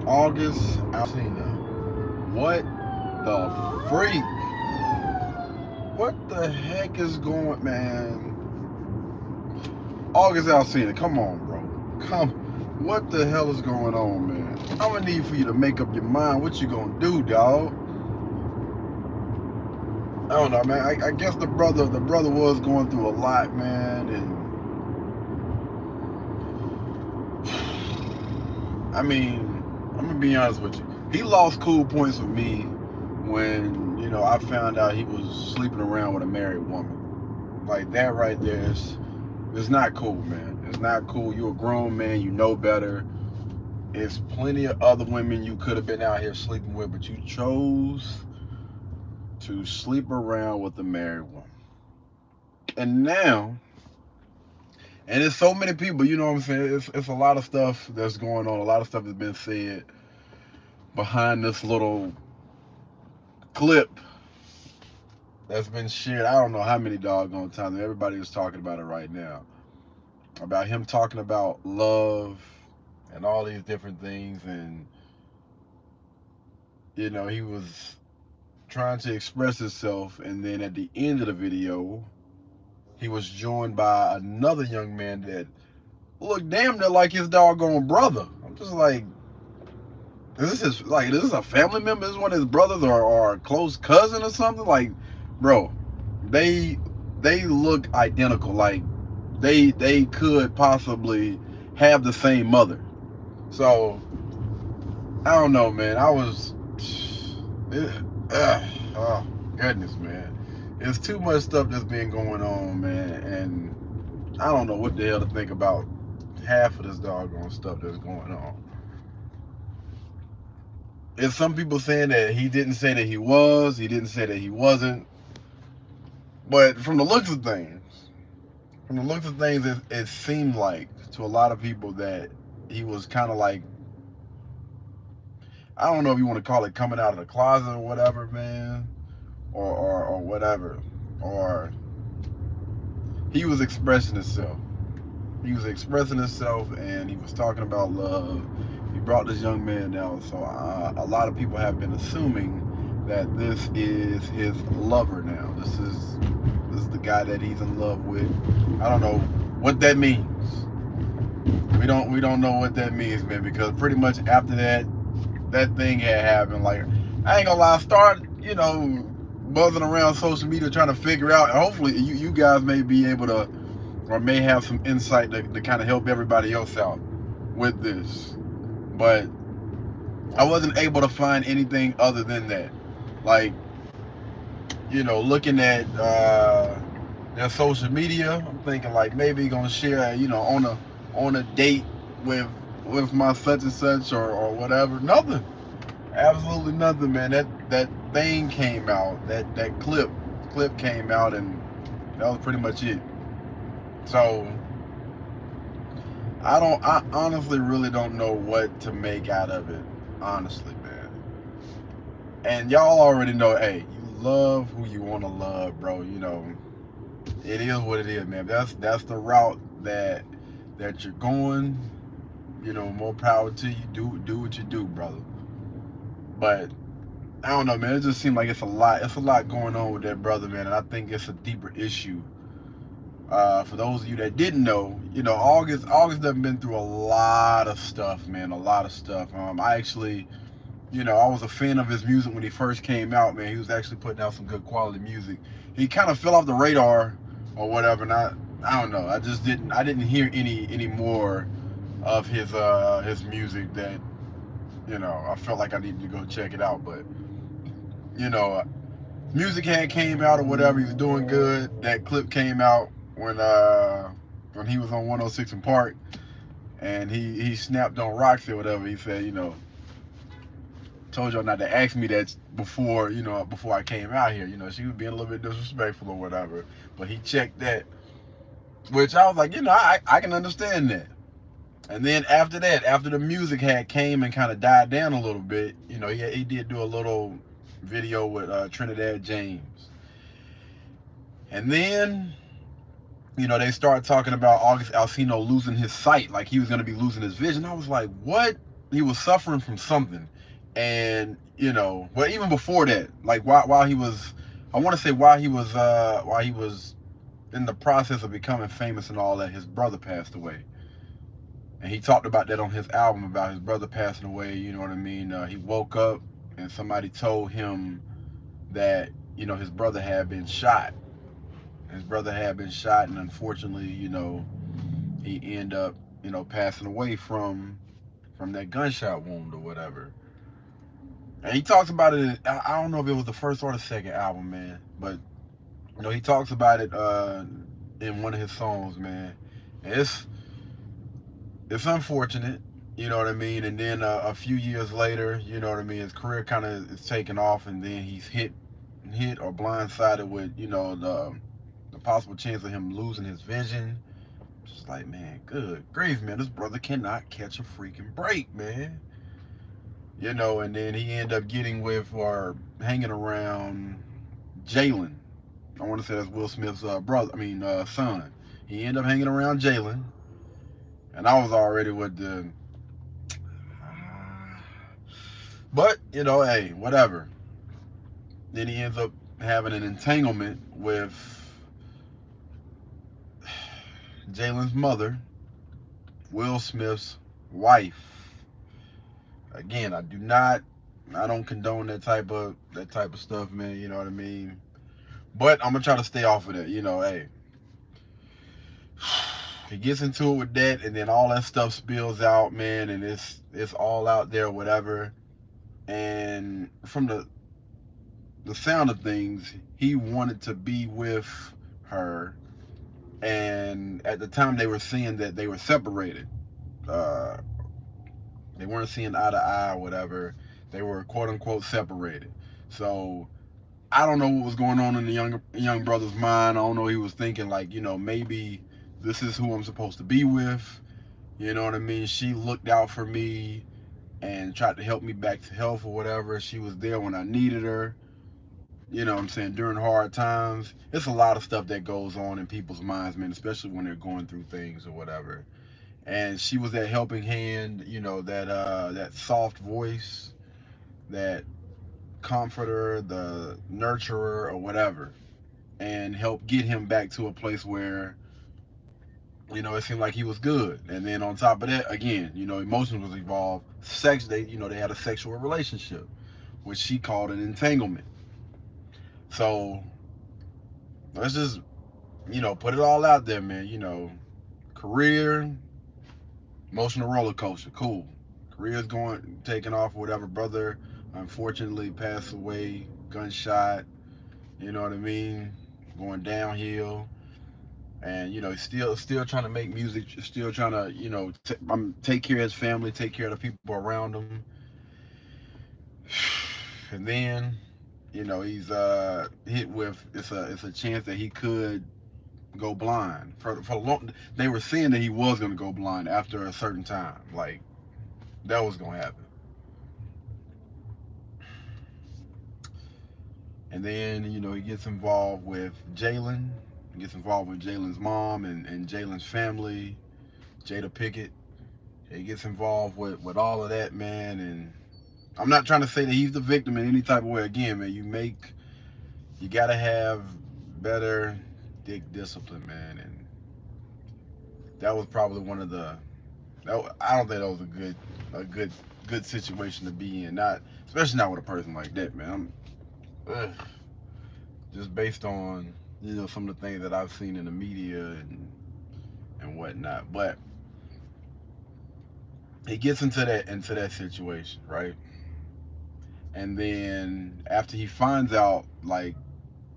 August Alsina. What the freak? What the heck is going, man? August Alsina, come on, bro. Come. What the hell is going on, man? I'm gonna need for you to make up your mind. What you gonna do, dog? I don't know, man. I guess the brother was going through a lot, man, and I mean, I'm gonna be honest with you. He lost cool points with me when I found out he was sleeping around with a married woman. Like that right there is not cool, man. It's not cool. You're a grown man. You know better. There's plenty of other women you could have been out here sleeping with, but you chose to sleep around with a married woman. And now, and there's so many people, you know what I'm saying? It's a lot of stuff that's going on. A lot of stuff has been said behind this little clip that's been shared. I don't know how many doggone times. Everybody is talking about it right now. About him talking about love and all these different things. And, he was trying to express himself. And then at the end of the video, he was joined by another young man that looked damn near like his doggone brother. I'm just like, is this a family member? Is this one of his brothers or a close cousin or something? Like, bro, they look identical. Like they could possibly have the same mother. So I don't know, man. Oh goodness, man. It's too much stuff that's been going on, man, and I don't know what the hell to think about half of this doggone stuff that's going on. There's some people saying that he didn't say that he was, he didn't say that he wasn't. But from the looks of things, it seemed like to a lot of people that he was kind of like, I don't know if you want to call it coming out of the closet or whatever, man, or whatever, or he was expressing himself. He was expressing himself, and he was talking about love. He brought this young man out, so a lot of people have been assuming that this is his lover now. This is the guy that he's in love with. I don't know what that means. We don't know what that means, man, because pretty much after that thing had happened, like, I ain't gonna lie, I started, buzzing around social media trying to figure out, and hopefully you guys may be able to, or may have some insight to kind of help everybody else out with this. But I wasn't able to find anything other than that. Like, looking at their social media, I'm thinking like maybe gonna share, on a date with my such and such or whatever. Nothing. Absolutely nothing, man. That thing came out. That clip came out, and that was pretty much it. So I honestly really don't know what to make out of it. Honestly, man. And y'all already know, hey, you love who you want to love, bro. It is what it is, man. That's the route that you're going. More power to you. Do what you do, brother. But I don't know, man. It just seems like it's a lot. It's a lot going on with that brother, man. And I think it's a deeper issue. For those of you that didn't know, August done been through a lot of stuff, man. A lot of stuff. I actually, I was a fan of his music when he first came out, man. He was actually putting out some good quality music. He kind of fell off the radar or whatever, and I don't know. I didn't hear any more of his music that, I felt like I needed to go check it out. But, you know, music had came out or whatever. He was doing good. That clip came out when he was on 106 in Park, and he snapped on Roxy or whatever. He said, told y'all not to ask me that before I came out here. She was being a little bit disrespectful or whatever. But he checked that, which I was like, I can understand that. And then after that, after the music had came and kind of died down a little bit, he did do a little video with Trinidad James. And then, they started talking about August Alsina losing his sight, like he was going to be losing his vision. I was like, what? he was suffering from something, and well, even before that, like while he was, I want to say while he was in the process of becoming famous and all that, his brother passed away. And he talked about that on his album about his brother passing away. You know what I mean? He woke up and somebody told him that his brother had been shot. His brother had been shot, and unfortunately, he ended up passing away from that gunshot wound or whatever. And he talks about it. I don't know if it was the first or the second album, man, but he talks about it in one of his songs, man. It's it's unfortunate, you know what I mean. And then a few years later, you know what I mean, his career kind of is taking off, and then he's hit or blindsided with the possible chance of him losing his vision. Just like, man, good grief, man, this brother cannot catch a freaking break, man. And then he ended up getting with or hanging around Jalen. I want to say that's Will Smith's brother. I mean, son. He ended up hanging around Jalen, and I was already with the. But hey, whatever. Then he ends up having an entanglement with Jalen's mother, Will Smith's wife. Again, I don't condone that type of stuff, man. You know what I mean? But I'm gonna try to stay off of that. Hey, he gets into it with that, and then all that stuff spills out, man, and it's all out there, whatever. And from the sound of things, he wanted to be with her, and at the time they were seeing that they were separated. Uh, they weren't seeing eye to eye or whatever. They were quote unquote separated. So I don't know what was going on in the young brother's mind. I don't know. He was thinking like, maybe this is who I'm supposed to be with. You know what I mean? She looked out for me and tried to help me back to health or whatever. She was there when I needed her. You know what I'm saying? During hard times. It's a lot of stuff that goes on in people's minds, man, especially when they're going through things or whatever. And she was that helping hand, that soft voice, that comforter, the nurturer or whatever, and help get him back to a place where it seemed like he was good. And then on top of that, again, emotions was involved. Sex, they had a sexual relationship, which she called an entanglement. So let's just, put it all out there, man. Career, emotional roller coaster, cool. Career's going, taking off, whatever. Brother, unfortunately, passed away, gunshot. You know what I mean? Going downhill. And he's still trying to make music, still trying to take care of his family, take care of the people around him. And then he's hit with it's a chance that he could go blind for long. They were saying that he was going to go blind after a certain time, like that was going to happen. And then he gets involved with Jalen. He gets involved with Jalen's mom and Jalen's family, Jada Pickett. He gets involved with all of that, man. And I'm not trying to say that he's the victim in any type of way. Again, man, you gotta have better dick discipline, man. And that was probably one of the. I don't think that was a good situation to be in. Not especially not with a person like that, man. Ugh, just based on some of the things that I've seen in the media and whatnot. But he gets into that situation, right? And then after he finds out, like,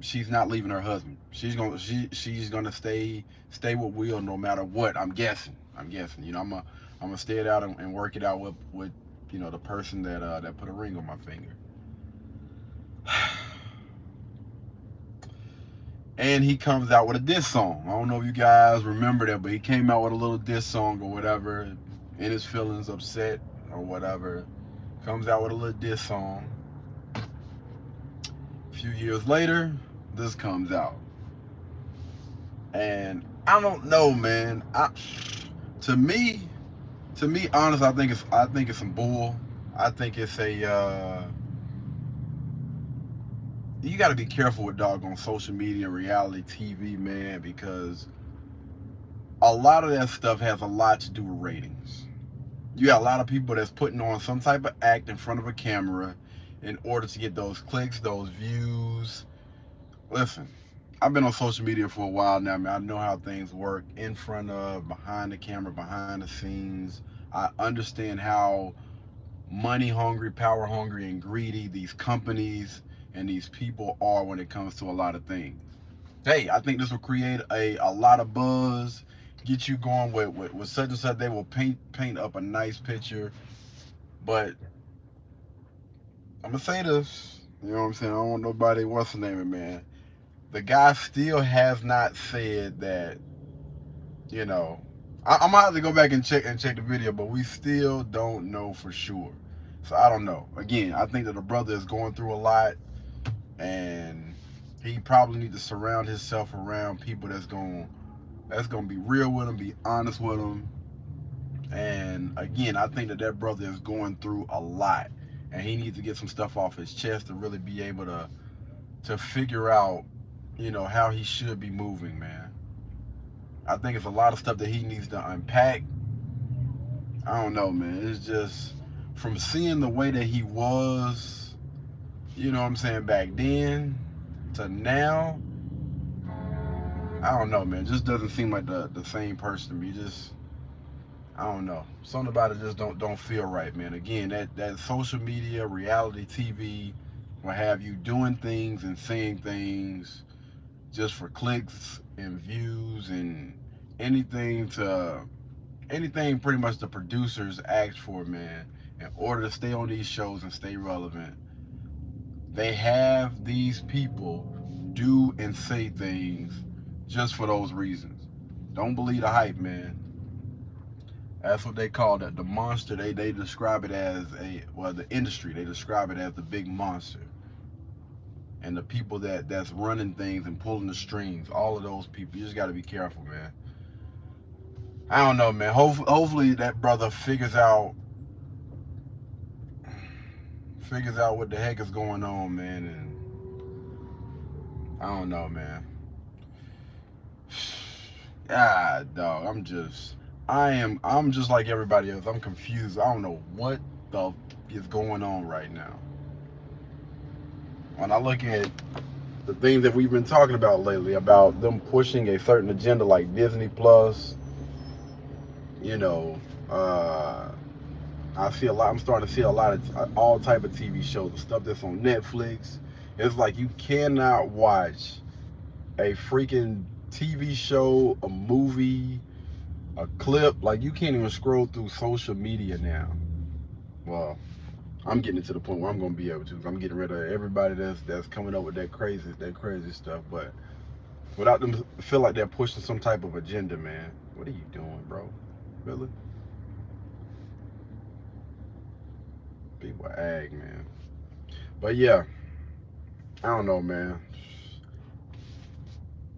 she's not leaving her husband. She's gonna stay with Will no matter what. I'm guessing. I'm gonna stay it out and work it out with the person that put a ring on my finger. And he comes out with a diss song. I don't know if you guys remember that, but he came out with a little diss song or whatever, in his feelings, upset or whatever. Comes out with a little diss song. A few years later, this comes out. And I don't know, man. To me, To me, honestly, I think it's some bull. I think it's a you got to be careful with doggone social media and reality TV, man, because a lot of that stuff has a lot to do with ratings. You got a lot of people that's putting on some type of act in front of a camera in order to get those clicks, those views. Listen, I've been on social media for a while now, man. I know how things work in front of, behind the camera, behind the scenes. I understand how money hungry, power hungry, and greedy these companies and these people are when it comes to a lot of things. Hey, I think this will create a lot of buzz, get you going with such and such. They will paint up a nice picture, but I'm gonna say this. You know what I'm saying? I don't want nobody. What's the name, man? The guy still has not said that. You know, I'm gonna have to go back and check the video, but we still don't know for sure. So I don't know. Again, I think that the brother is going through a lot, and he probably need to surround himself around people that's gonna be real with him, be honest with him. And again, I think that that brother is going through a lot, and he needs to get some stuff off his chest to really be able to figure out, how he should be moving, man. I think it's a lot of stuff that he needs to unpack. I don't know, man. It's just from seeing the way that he was, you know what I'm saying, back then to now, I don't know, man. Just doesn't seem like the same person to me. Just I don't know. Something about it just don't feel right, man. Again, that social media, reality TV, will have you doing things and saying things just for clicks and views and anything to anything pretty much the producers ask for, man, in order to stay on these shows and stay relevant. They have these people do and say things just for those reasons. Don't believe the hype, man. That's what they call that. The monster, they describe it as the industry, they describe it as the big monster. And the people that's running things and pulling the strings, all of those people, you just got to be careful, man. I don't know, man. Hopefully that brother figures out what the heck is going on, man. And I don't know, man. Ah, dog. I'm just like everybody else. I'm confused. I don't know what the is going on right now. When I look at the things that we've been talking about lately, about them pushing a certain agenda like Disney Plus, you know, uh, I see a lot. I'm starting to see a lot of all type of TV shows, the stuff that's on Netflix. It's like you cannot watch a freaking TV show, a movie, a clip. Like you can't even scroll through social media now. Well, I'm getting it to the point where I'm gonna be able to. I'm getting rid of everybody that's coming up with that crazy stuff. But without them feel like they're pushing some type of agenda, man. What are you doing, bro? Really? People ag, man. But yeah, I don't know, man.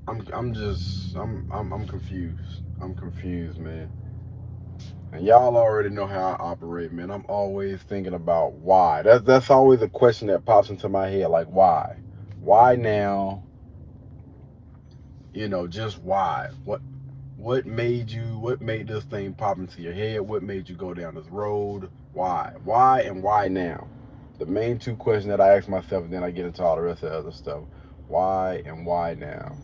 I'm confused. I'm confused, man. And y'all already know how I operate, man. I'm always thinking about why. That's always a question that pops into my head, like why? Why now? Just why? What made this thing pop into your head? What made you go down this road? Why? Why and why now? The main two questions that I ask myself, and then I get into all the rest of the other stuff. Why and why now?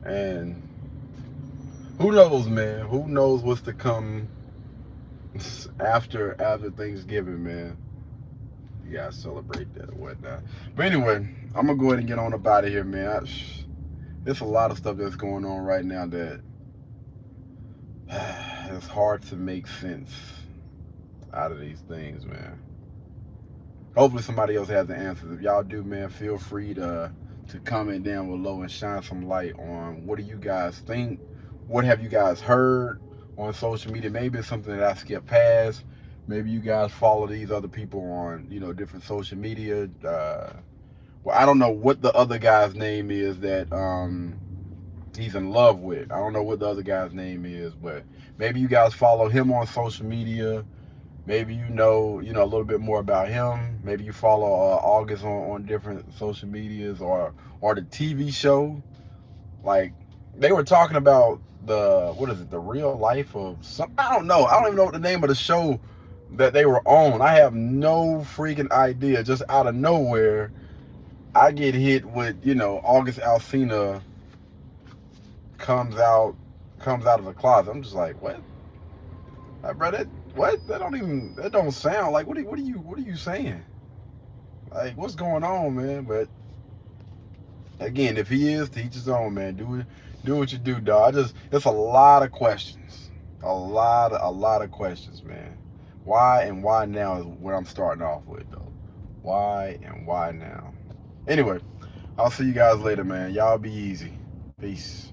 And who knows, man? Who knows what's to come after Thanksgiving, man? You gotta celebrate that or whatnot. But anyway, I'm gonna go ahead and get on up out of here, man. There's a lot of stuff that's going on right now that it's hard to make sense out of these things, man. Hopefully somebody else has the answers. If y'all do, man, feel free to comment down below and shine some light on what do you guys think? What have you guys heard on social media? Maybe it's something that I skipped past. Maybe you guys follow these other people on, different social media. Well, I don't know what the other guy's name is that he's in love with. I don't know what the other guy's name is, but maybe you guys follow him on social media. Maybe you know a little bit more about him. Maybe you follow August on different social medias or the TV show. Like they were talking about the what is it? The real life of some. I don't know. I don't even know what the name of the show that they were on. I have no freaking idea. Just out of nowhere, I get hit with August Alsina comes out comes out of the closet. I'm just like, what? I bro, that what? That don't sound like what are you saying? Like what's going on, man? But again, if he is, to each his own, man. Do what you do, dog. It's a lot of questions. A lot of questions, man. Why and why now is where I'm starting off with though. Why and why now? Anyway, I'll see you guys later, man. Y'all be easy. Peace.